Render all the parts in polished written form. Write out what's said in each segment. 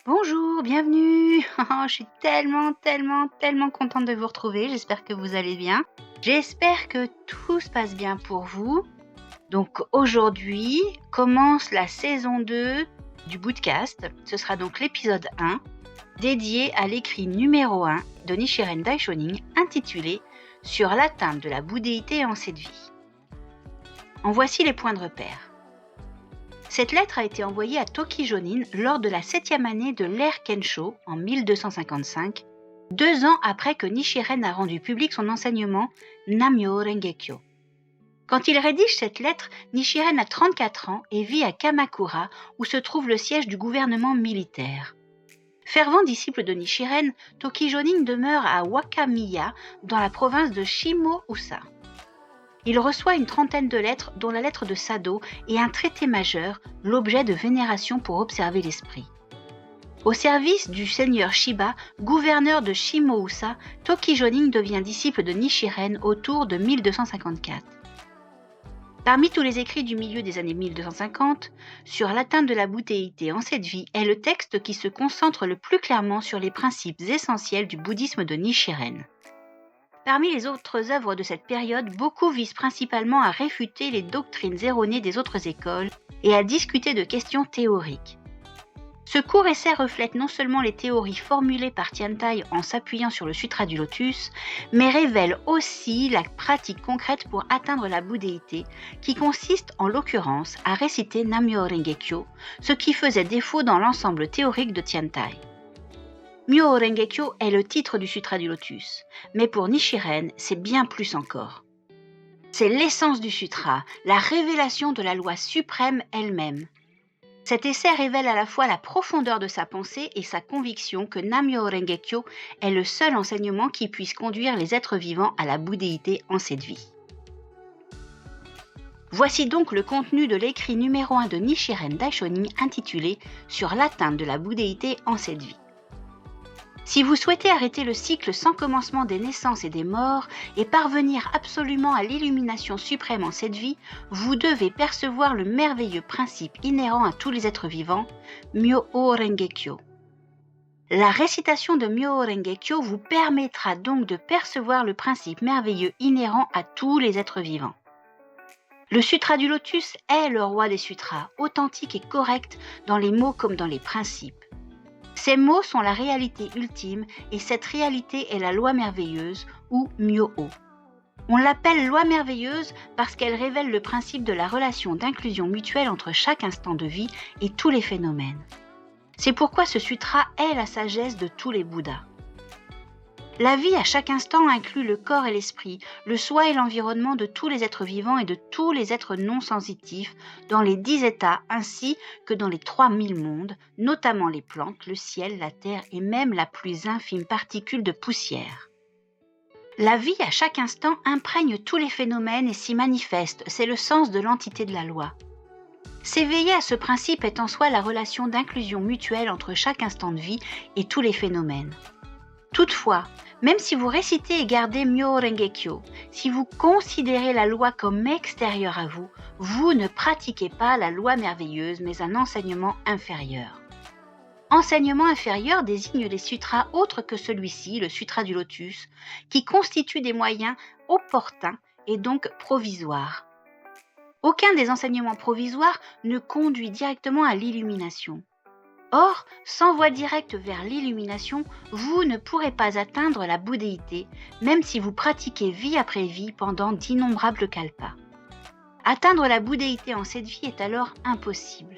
Bonjour, bienvenue. Je suis tellement contente de vous retrouver. J'espère que vous allez bien. J'espère que tout se passe bien pour vous. Donc aujourd'hui commence la saison 2 du Bootcast. Ce sera donc l'épisode 1 dédié à l'écrit numéro 1 de Nichiren Daishonin intitulé « Sur l'atteinte de la bouddhéité en cette vie ». En voici les points de repère. Cette lettre a été envoyée à Toki Jonin lors de la 7e année de l'ère Kensho en 1255, 2 ans après que Nichiren a rendu public son enseignement Nammyo Rengekyo. Quand il rédige cette lettre, Nichiren a 34 ans et vit à Kamakura où se trouve le siège du gouvernement militaire. Fervent disciple de Nichiren, Toki Jonin demeure à Wakamiya dans la province de Shimousa. Il reçoit une trentaine de lettres, dont la lettre de Sado et un traité majeur, l'objet de vénération pour observer l'esprit. Au service du seigneur Shiba, gouverneur de Shimousa, Toki Jonin devient disciple de Nichiren autour de 1254. Parmi tous les écrits du milieu des années 1250, sur l'atteinte de la bouddhéité en cette vie est le texte qui se concentre le plus clairement sur les principes essentiels du bouddhisme de Nichiren. Parmi les autres œuvres de cette période, beaucoup visent principalement à réfuter les doctrines erronées des autres écoles et à discuter de questions théoriques. Ce court essai reflète non seulement les théories formulées par Tiantai en s'appuyant sur le Sutra du Lotus, mais révèle aussi la pratique concrète pour atteindre la bouddhéité, qui consiste en l'occurrence à réciter Nammyo Rengekyo, ce qui faisait défaut dans l'ensemble théorique de Tiantai. Myo Rengekyo est le titre du Sutra du Lotus, mais pour Nichiren, c'est bien plus encore. C'est l'essence du sutra, la révélation de la loi suprême elle-même. Cet essai révèle à la fois la profondeur de sa pensée et sa conviction que Nammyo Rengekyo est le seul enseignement qui puisse conduire les êtres vivants à la bouddhéité en cette vie. Voici donc le contenu de l'écrit numéro 1 de Nichiren Daishonin intitulé « Sur l'atteinte de la bouddhéité en cette vie ». Si vous souhaitez arrêter le cycle sans commencement des naissances et des morts et parvenir absolument à l'illumination suprême en cette vie, vous devez percevoir le merveilleux principe inhérent à tous les êtres vivants, Myo Rengekyo. La récitation de Myo Rengekyo vous permettra donc de percevoir le principe merveilleux inhérent à tous les êtres vivants. Le Sutra du Lotus est le roi des sutras, authentique et correct dans les mots comme dans les principes. Ces mots sont la réalité ultime et cette réalité est la loi merveilleuse ou Myo-o. On l'appelle loi merveilleuse parce qu'elle révèle le principe de la relation d'inclusion mutuelle entre chaque instant de vie et tous les phénomènes. C'est pourquoi ce sutra est la sagesse de tous les Bouddhas. La vie à chaque instant inclut le corps et l'esprit, le soi et l'environnement de tous les êtres vivants et de tous les êtres non sensitifs dans les 10 états ainsi que dans les 3000 mondes, notamment les plantes, le ciel, la terre et même la plus infime particule de poussière. La vie à chaque instant imprègne tous les phénomènes et s'y manifeste, c'est le sens de l'entité de la loi. S'éveiller à ce principe est en soi la relation d'inclusion mutuelle entre chaque instant de vie et tous les phénomènes. Toutefois, même si vous récitez et gardez Myo Rengekyo, si vous considérez la loi comme extérieure à vous, vous ne pratiquez pas la loi merveilleuse mais un enseignement inférieur. Enseignement inférieur désigne les sutras autres que celui-ci, le Sutra du Lotus, qui constituent des moyens opportuns et donc provisoires. Aucun des enseignements provisoires ne conduit directement à l'illumination. Or, sans voie directe vers l'illumination, vous ne pourrez pas atteindre la bouddhéité, même si vous pratiquez vie après vie pendant d'innombrables kalpas. Atteindre la bouddhéité en cette vie est alors impossible.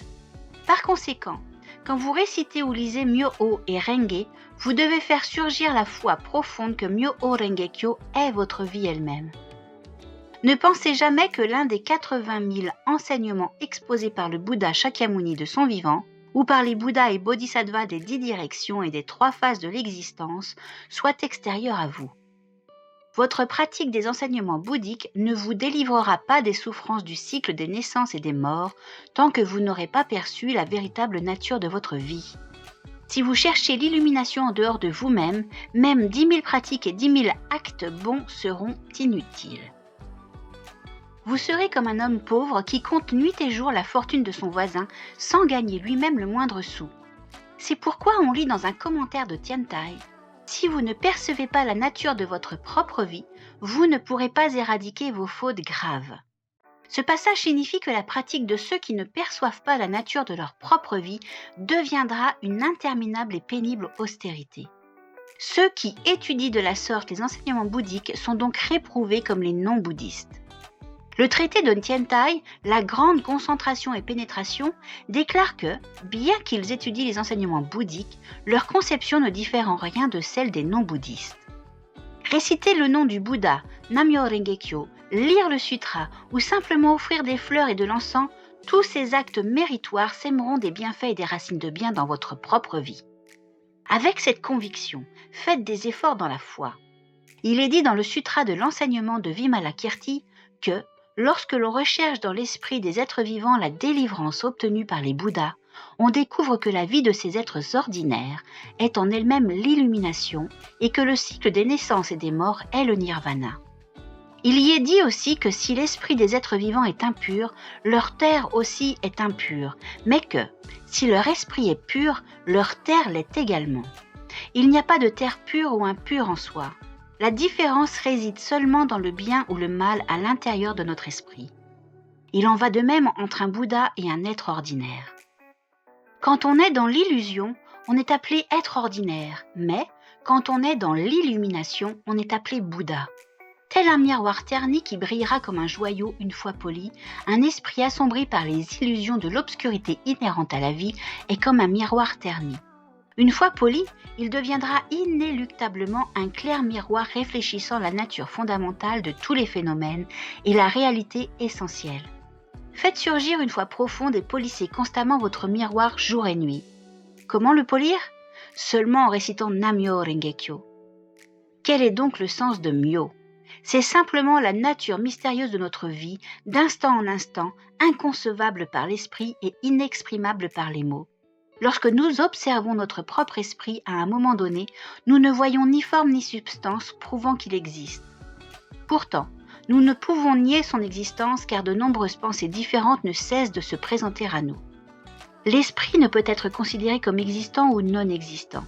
Par conséquent, quand vous récitez ou lisez Myo-o et Renge, vous devez faire surgir la foi profonde que Myo-o Rengekyo est votre vie elle-même. Ne pensez jamais que l'un des 80 000 enseignements exposés par le Bouddha Shakyamuni de son vivant, ou par les Bouddhas et Bodhisattvas des 10 directions et des 3 phases de l'existence, soit extérieur à vous. Votre pratique des enseignements bouddhiques ne vous délivrera pas des souffrances du cycle des naissances et des morts tant que vous n'aurez pas perçu la véritable nature de votre vie. Si vous cherchez l'illumination en dehors de vous-même, même 10 000 pratiques et 10 000 actes bons seront inutiles. Vous serez comme un homme pauvre qui compte nuit et jour la fortune de son voisin sans gagner lui-même le moindre sou. C'est pourquoi on lit dans un commentaire de Tiantai: si vous ne percevez pas la nature de votre propre vie, vous ne pourrez pas éradiquer vos fautes graves. Ce passage signifie que la pratique de ceux qui ne perçoivent pas la nature de leur propre vie deviendra une interminable et pénible austérité. Ceux qui étudient de la sorte les enseignements bouddhiques sont donc réprouvés comme les non-bouddhistes. Le traité de Tiantai, la grande concentration et pénétration, déclare que, bien qu'ils étudient les enseignements bouddhiques, leur conception ne diffère en rien de celle des non-bouddhistes. Réciter le nom du Bouddha, Nam-myoho Renge-kyo, lire le sutra ou simplement offrir des fleurs et de l'encens, tous ces actes méritoires sèmeront des bienfaits et des racines de bien dans votre propre vie. Avec cette conviction, faites des efforts dans la foi. Il est dit dans le sutra de l'enseignement de Vimalakirti que, lorsque l'on recherche dans l'esprit des êtres vivants la délivrance obtenue par les Bouddhas, on découvre que la vie de ces êtres ordinaires est en elle-même l'illumination et que le cycle des naissances et des morts est le nirvana. Il y est dit aussi que si l'esprit des êtres vivants est impur, leur terre aussi est impure, mais que, si leur esprit est pur, leur terre l'est également. Il n'y a pas de terre pure ou impure en soi. La différence réside seulement dans le bien ou le mal à l'intérieur de notre esprit. Il en va de même entre un Bouddha et un être ordinaire. Quand on est dans l'illusion, on est appelé être ordinaire, mais quand on est dans l'illumination, on est appelé Bouddha. Tel un miroir terni qui brillera comme un joyau une fois poli, un esprit assombri par les illusions de l'obscurité inhérente à la vie est comme un miroir terni. Une fois poli, il deviendra inéluctablement un clair miroir réfléchissant la nature fondamentale de tous les phénomènes et la réalité essentielle. Faites surgir une foi profonde et polissez constamment votre miroir jour et nuit. Comment le polir? Seulement en récitant Nam-myoho Renge-kyo. Quel est donc le sens de Myo? C'est simplement la nature mystérieuse de notre vie, d'instant en instant, inconcevable par l'esprit et inexprimable par les mots. Lorsque nous observons notre propre esprit à un moment donné, nous ne voyons ni forme ni substance prouvant qu'il existe. Pourtant, nous ne pouvons nier son existence car de nombreuses pensées différentes ne cessent de se présenter à nous. L'esprit ne peut être considéré comme existant ou non existant.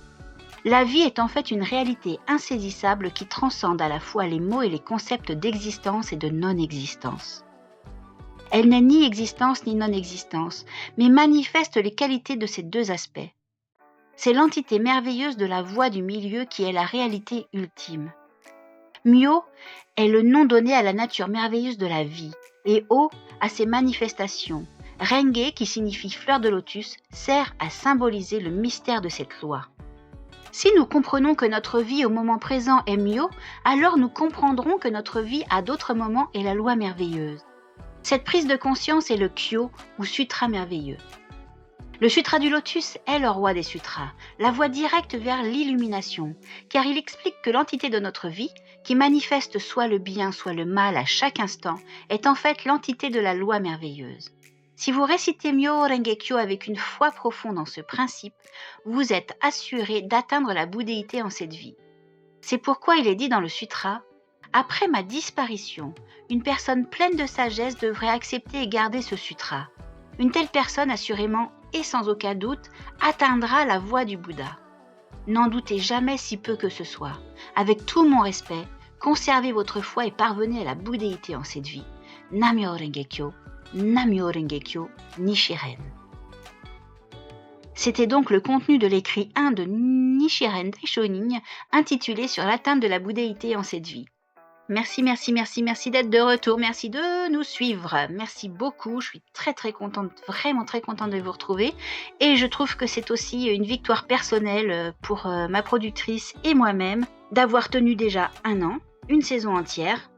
La vie est en fait une réalité insaisissable qui transcende à la fois les mots et les concepts d'existence et de non-existence. Elle n'est ni existence ni non-existence, mais manifeste les qualités de ces deux aspects. C'est l'entité merveilleuse de la voie du milieu qui est la réalité ultime. Myo est le nom donné à la nature merveilleuse de la vie, et O à ses manifestations. Renge, qui signifie fleur de lotus, sert à symboliser le mystère de cette loi. Si nous comprenons que notre vie au moment présent est Myo, alors nous comprendrons que notre vie à d'autres moments est la loi merveilleuse. Cette prise de conscience est le Kyo ou Sutra merveilleux. Le Sutra du Lotus est le roi des sutras, la voie directe vers l'illumination, car il explique que l'entité de notre vie, qui manifeste soit le bien soit le mal à chaque instant, est en fait l'entité de la loi merveilleuse. Si vous récitez Myoho Renge-kyo avec une foi profonde en ce principe, vous êtes assuré d'atteindre la bouddhéité en cette vie. C'est pourquoi il est dit dans le sutra: après ma disparition, une personne pleine de sagesse devrait accepter et garder ce sutra. Une telle personne, assurément et sans aucun doute, atteindra la voie du Bouddha. N'en doutez jamais si peu que ce soit. Avec tout mon respect, conservez votre foi et parvenez à la bouddhéité en cette vie. Nam-myoho Renge-kyo, Nam-myoho Renge-kyo, Nichiren. C'était donc le contenu de l'écrit 1 de Nichiren Daishonin, intitulé Sur l'atteinte de la bouddhéité en cette vie. Merci d'être de retour, merci de nous suivre, merci beaucoup, je suis très contente, vraiment très contente de vous retrouver et je trouve que c'est aussi une victoire personnelle pour ma productrice et moi-même d'avoir tenu déjà 1 an, une saison entière.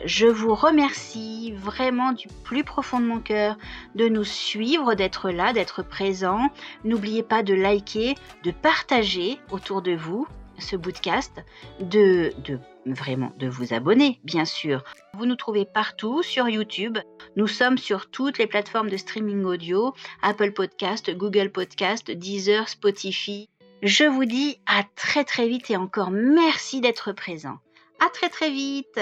Je vous remercie vraiment du plus profond de mon cœur de nous suivre, d'être là, d'être présent. N'oubliez pas de liker, de partager autour de vous ce podcast, de vous abonner, bien sûr. Vous nous trouvez partout sur YouTube. Nous sommes sur toutes les plateformes de streaming audio, Apple Podcast, Google Podcast, Deezer, Spotify. Je vous dis à très vite et encore merci d'être présent. À très vite.